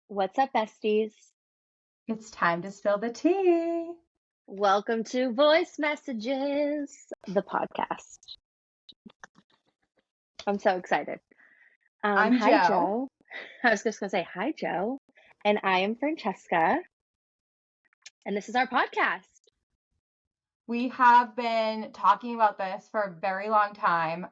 What's up, besties? It's time to spill the tea. Welcome to Voice Messages, the podcast. I'm so excited. I'm Hi, Joe. Joe. I was just going to say, hi, Joe. And I am Francesca. And this is our podcast. We have been talking about this for a very long time.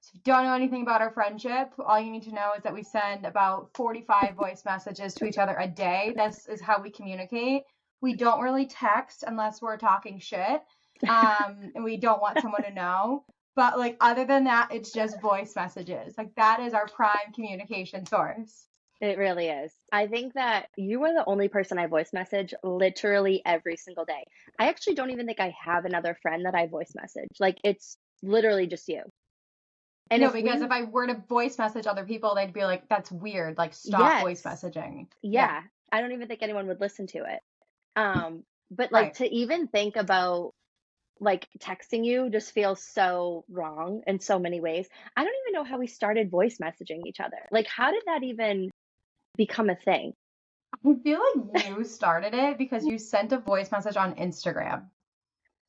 So if you don't know anything about our friendship, all you need to know is that we send about 45 voice messages to each other a day. This is how we communicate. We don't really text unless we're talking shit. And we don't want someone to know. But like other than that, it's just voice messages. Like that is our prime communication source. It really is. I think that you are the only person I voice message literally every single day. I actually don't even think I have another friend that I voice message. Like, it's literally just you. And No, because if I were to voice message other people, they'd be like, that's weird. Like, stop voice messaging. Yeah. I don't even think anyone would listen to it. But like Right. to even think about like texting you just feels so wrong in so many ways. I don't even know how we started voice messaging each other. Like, how did that even become a thing? I feel like you started it because you sent a voice message on Instagram.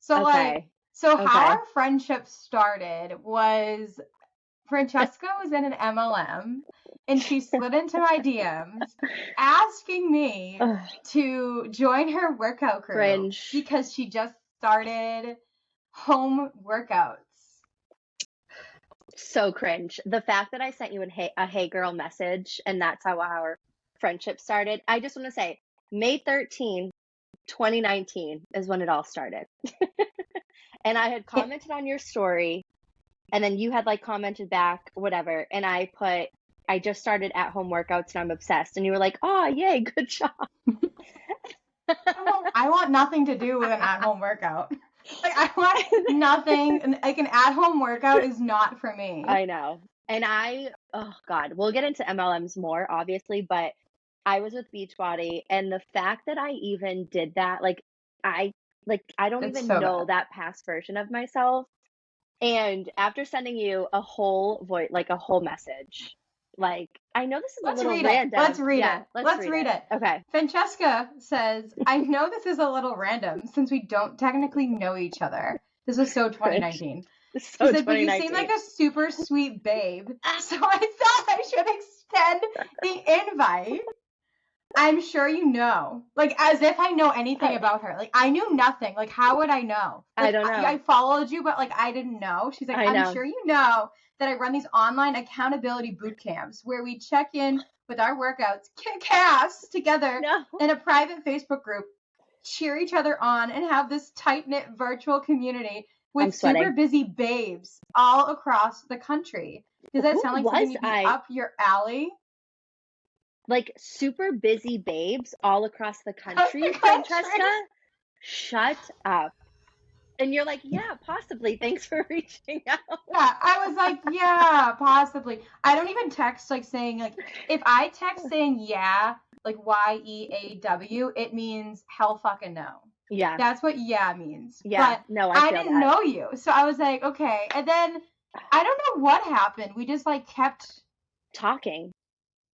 So Okay. how Okay. our friendship started was Francesca was in an MLM and she slid into my DMs asking me Ugh, to join her workout crew cringe. because she just started home workouts. So cringe. The fact that I sent you a hey girl message and that's how our friendship started. I just want to say May 13th, 2019 is when it all started. And I had commented on your story, and then you had like commented back, whatever. And I put, I just started at home workouts and I'm obsessed. And you were like, oh, yay, good job. I want nothing to do with an at-home workout. Like, I want nothing. Like, an at-home workout is not for me. I know. And oh God, we'll get into MLMs more, obviously, but I was with Beachbody, and the fact that I even did that, I don't It's even so know bad. that past version of myself. And after sending you a whole a whole message, like, I know this is Let's a little read it. random. Let's read Yeah, it. let's read it. Okay. Francesca says, I know this is a little random since we don't technically know each other. This was so 2019. So She said, but you seem like a super sweet babe. So I thought I should extend the invite. I'm sure you know. Like, as if I know anything about her. Like, I knew nothing. Like, how would I know? Like, I don't know. I followed you, but, like, I didn't know. She's like, I'm sure you know that I run these online accountability boot camps where we check in with our workouts, kick ass together in a private Facebook group, cheer each other on, and have this tight-knit virtual community with super busy babes all across the country. Does that sound like something you'd be up your alley? Like, super busy babes all across the country, Francesca? Shut up. And you're like, yeah, possibly. Thanks for reaching out. Yeah, I was like, yeah, possibly. I don't even text like saying, like, if I text saying yeah, like YEAW, it means hell fucking no. Yeah. That's what yeah means. Yeah. But no, I didn't know you. So I was like, okay. And then I don't know what happened. We just like kept talking.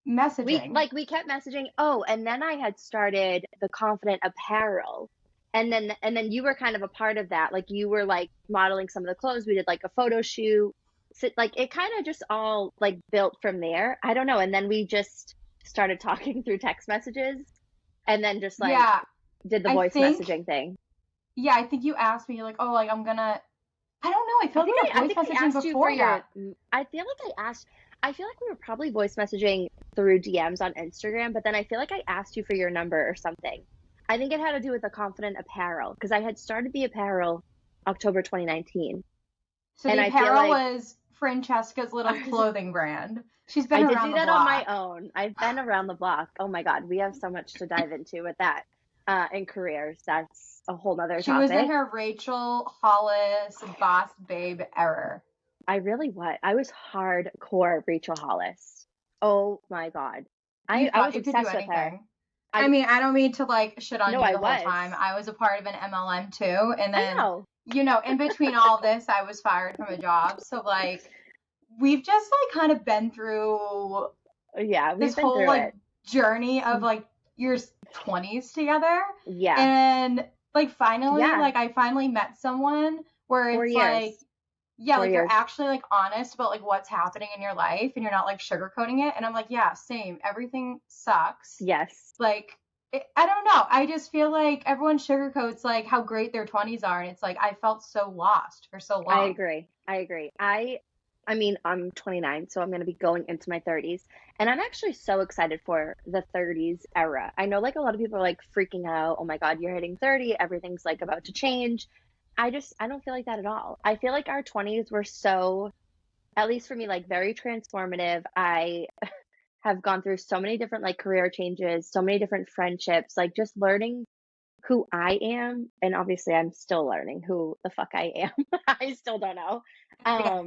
Messaging. We kept messaging. Oh, and then I had started the Confident Apparel. And then you were kind of a part of that. Like, you were like modeling some of the clothes. We did like a photo shoot. So, like, it kind of just all like built from there. I don't know. And then we just started talking through text messages, and then just like did the voice messaging thing. Yeah, I think you asked me, like, oh, like I'm gonna. I don't know. I feel like we were voice messaging before that. I feel like we were probably voice messaging through DMs on Instagram, but then I feel like I asked you for your number or something. I think it had to do with the Confident Apparel, because I had started the apparel October 2019. So the apparel was Francesca's little clothing brand. She's been around the block. I did do that on my own. I've been around the block. Oh my God, we have so much to dive into with that in careers. That's a whole nother topic. She was in her Rachel Hollis Boss Babe era. I was hardcore Rachel Hollis. Oh my God. I was obsessed with her. I mean, I don't mean to like shit on you the whole time. I was a part of an MLM too. And then, in between all this, I was fired from a job. So like, we've just like kind of been through this whole like journey of like your 20s together. Yeah. And like finally, Yeah. like I finally met someone where 4 it's years. like, yeah, 4 like you're years. actually like honest about like what's happening in your life and you're not like sugarcoating it. And I'm like, yeah, same. Everything sucks. Yes. Like, I don't know. I just feel like everyone sugarcoats like how great their 20s are. And it's like, I felt so lost for so I long. agree. I mean, I'm 29, so I'm going to be going into my 30s, and I'm actually so excited for the 30s era. I know like a lot of people are like freaking out, "Oh my God, you're hitting 30, everything's like about to change." I don't feel like that at all. I feel like our 20s were so, at least for me, like very transformative. I have gone through so many different like career changes, so many different friendships, like just learning who I am, and obviously I'm still learning who the fuck I am. I still don't know. Yeah.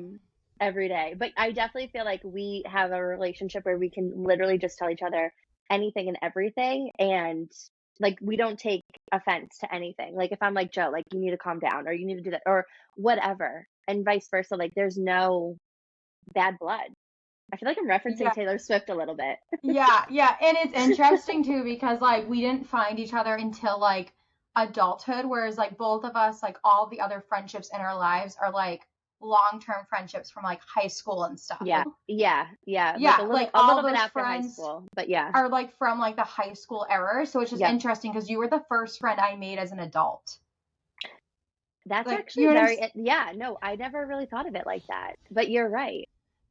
Every day. But I definitely feel like we have a relationship where we can literally just tell each other anything and everything, and like we don't take offense to anything. Like if I'm like, "Joe, like you need to calm down," or "You need to do that," or whatever, and vice versa, like there's no bad blood. I feel like I'm referencing Yeah. Taylor Swift a little bit. Yeah. Yeah. And it's interesting too because like we didn't find each other until like adulthood, whereas like both of us, like all the other friendships in our lives are like long-term friendships from like high school and stuff. Yeah. Yeah. Yeah. Like Yeah, like a all little bit those after high friends school. But yeah. are like from like the high school era. So it's just Yep. interesting because you were the first friend I made as an adult. That's Like, actually you know what I'm very, yeah, no, I never really thought of it like that. But you're right.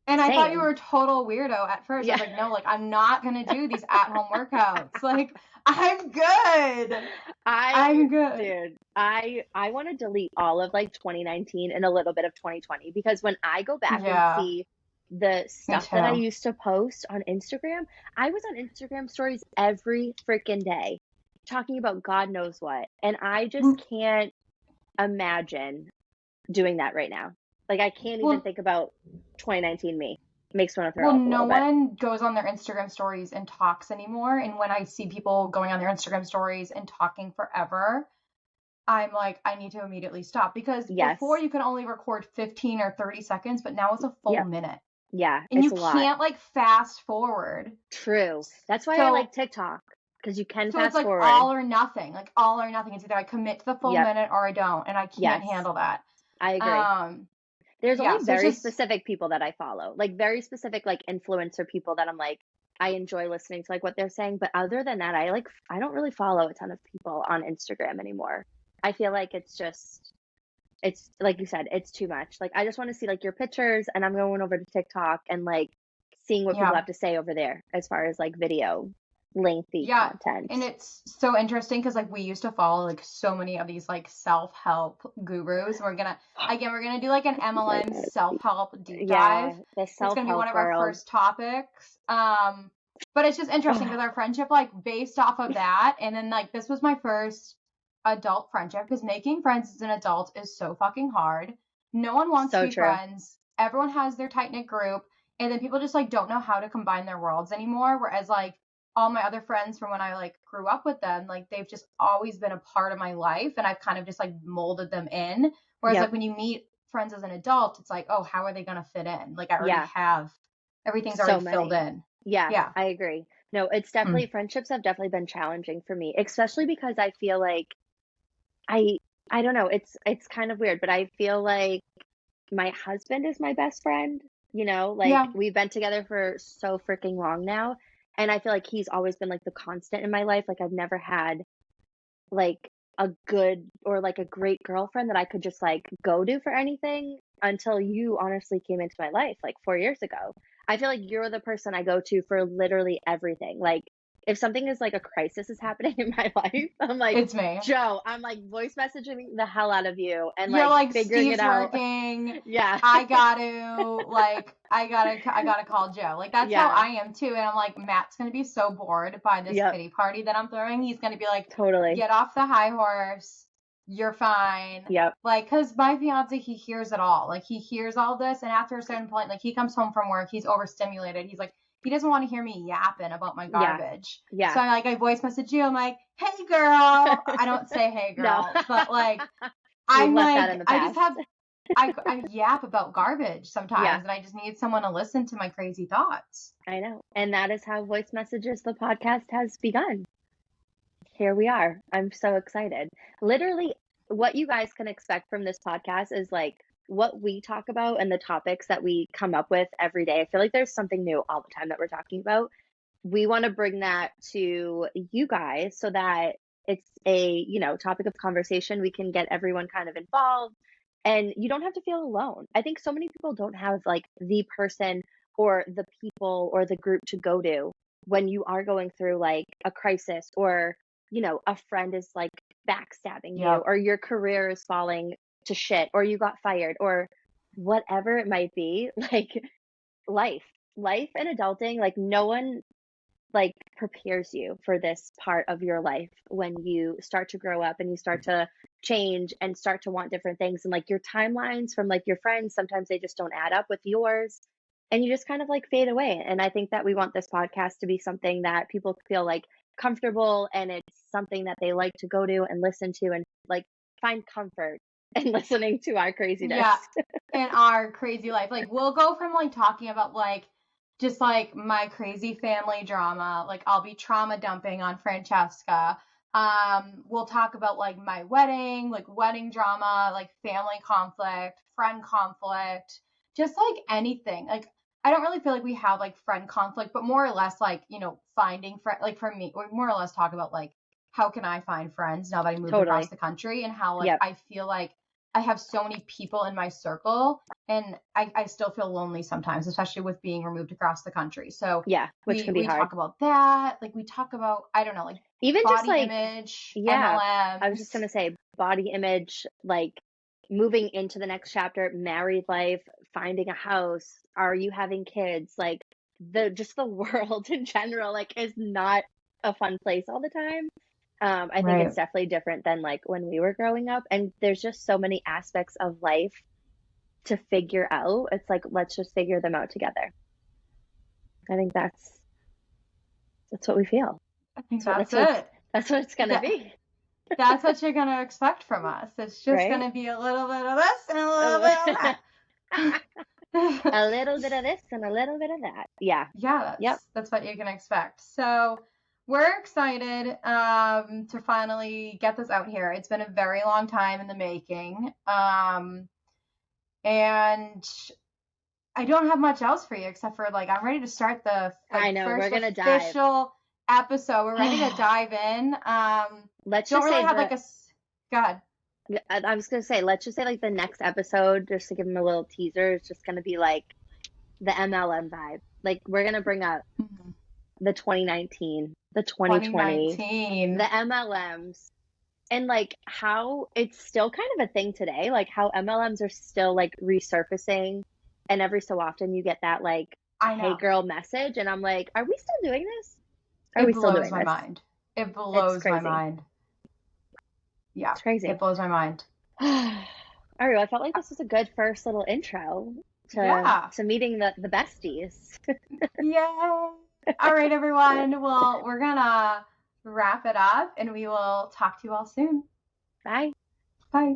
And I thought you Same. were a total weirdo at first. I Yeah. was like, no, like I'm not gonna do these at-home workouts. Like I'm good. I'm good. Dude, I want to delete all of like 2019 and a little bit of 2020, because when I go back and Yeah, see the me stuff that I too. used to post on Instagram, I was on Instagram stories every freaking day talking about God knows what. And I just Mm, can't imagine doing that right now. Like I can't even Well, think about 2019 me. Makes me want to throw well, up a no little bit. one goes on their Instagram stories and talks anymore. And when I see people going on their Instagram stories and talking forever, I'm like, I need to immediately stop because before Yes. you could only record 15 or 30 seconds, but now it's a full Yep. minute. Yeah, And it's you a lot. can't like fast forward. True. That's why I So like TikTok, because you can So it's fast like forward. all or nothing, like all or nothing. It's either I commit to the full Yep. minute or I don't, and I can't Yes, handle that. I agree. Um, There's only yeah, so it's very just specific people that I follow, like very specific like influencer people that I'm like, I enjoy listening to like what they're saying. But other than that, I don't really follow a ton of people on Instagram anymore. I feel like it's like you said, it's too much. Like I just want to see like your pictures, and I'm going over to TikTok and like seeing what people yeah, have to say over there as far as like video lengthy yeah, content. and it's so interesting because like we used to follow like so many of these like self-help gurus. We're gonna do like an Oh my MLM God. self-help deep dive. Yeah, the It's gonna be one self-help of our world. first topics. But it's just interesting because our friendship like based off of that, and then like this was my first adult friendship because making friends as an adult is so fucking hard. No one wants to So be true. friends. Everyone has their tight knit group, and then people just like don't know how to combine their worlds anymore. Whereas like all my other friends from when I like grew up with them, like they've just always been a part of my life, and I've kind of just like molded them in. Whereas like Yep. when you meet friends as an adult, it's like, oh, how are they gonna fit in? Like I already Yeah. have everything's So already filled many. in. Yeah, Yeah. I agree. No, it's Mm. definitely, friendships have definitely been challenging for me, especially because I feel like I I don't know, it's kind of weird, but I feel like my husband is my best friend, like Yeah. we've been together for so freaking long now, and I feel like he's always been like the constant in my life. Like I've never had like a good or like a great girlfriend that I could just like go to for anything until you honestly came into my life like 4 years ago. I feel like you're the person I go to for literally everything. Like if something is like a crisis is happening in my life, I'm like, It's me. Joe, I'm like voice messaging the hell out of you and You're like like figuring it Steve's out. working. Yeah. I gotta call Joe. Like that's how Yeah. I am too. And I'm like, Matt's gonna be so bored by this Yep. pity party that I'm throwing. He's gonna be like, Totally. get off the high horse. You're fine. Yep. Like, cause my fiance, he hears it all. Like he hears all this, and after a certain point, like he comes home from work, he's overstimulated. He's like, he doesn't want to hear me yapping about my Yeah. garbage. Yeah. So I voice message you. I'm like, hey girl. I don't say hey No. girl, but like We've I'm left that like, in the I just past. have I yap about garbage sometimes, Yeah, and I just need someone to listen to my crazy thoughts. I know. And that is how Voice Messages, the podcast, has begun. Here we are. I'm so excited. Literally, what you guys can expect from this podcast is like what we talk about and the topics that we come up with every day. I feel like there's something new all the time that we're talking about. We want to bring that to you guys so that it's a, topic of conversation. We can get everyone kind of involved and you don't have to feel alone. I think so many people don't have like the person or the people or the group to go to when you are going through like a crisis or, a friend is like backstabbing you Yep. or your career is falling to shit or you got fired or whatever it might be. Like life, life and adulting, like no one like prepares you for this part of your life when you start to grow up and you start to change and start to want different things and like your timelines from like your friends sometimes they just don't add up with yours and you just kind of like fade away. And I think that we want this podcast to be something that people feel like comfortable and it's something that they like to go to and listen to and like find comfort in listening to our craziness. Yeah, in our crazy life. Like we'll go from like talking about like just like my crazy family drama. Like I'll be trauma dumping on Francesca. We'll talk about like my wedding, like wedding drama, like family conflict, friend conflict, just like anything. Like I don't really feel like we have like friend conflict, but more or less like, finding friend like for me, we more or less talk about like how can I find friends now that I moved across Totally. the country and how like Yep. I feel like I have so many people in my circle and I still feel lonely sometimes, especially with being removed across the country. So Yeah, which can be we hard. talk about that. Like we talk about, I don't know, like Even just body like, image, yeah, I was just MLMs. gonna say body image, like moving into the next chapter, married life, finding a house, are you having kids? Like the world in general, like is not a fun place all the time. I think it's Right. definitely different than like when we were growing up, and there's just so many aspects of life to figure out. It's like let's just figure them out together. I think that's what we feel. I think So that's it. that's what it's gonna That be, that's what you're gonna expect from us. It's just right? gonna be a little bit of this and a little bit of that. A little bit of this and a little bit of that. Yeah. Yeah, Yep. that's what you can expect. So we're excited to finally get this out here. It's been a very long time in the making. And I don't have much else for you except for like I'm ready to start the I know. We're first gonna dive. official episode. We're ready to dive in. Let's Don't just really say have like a go ahead. I was gonna say, let's just say like the next episode, just to give them a little teaser, is just gonna be like the MLM vibe. Like we're gonna bring up the 2019, the 2020, 2019. the MLMs, and like how it's still kind of a thing today. Like how MLMs are still like resurfacing, and every so often you get that like I "Hey know. girl" message, and I'm like, are we still doing this? Are It we still blows doing my this? mind. It It's blows my crazy. mind. Yeah, It's crazy. it blows my mind. All right, well, I felt like this was a good first little intro Yeah. to meeting the besties. Yay. All right, everyone. Well, we're gonna wrap it up and we will talk to you all soon. Bye. Bye.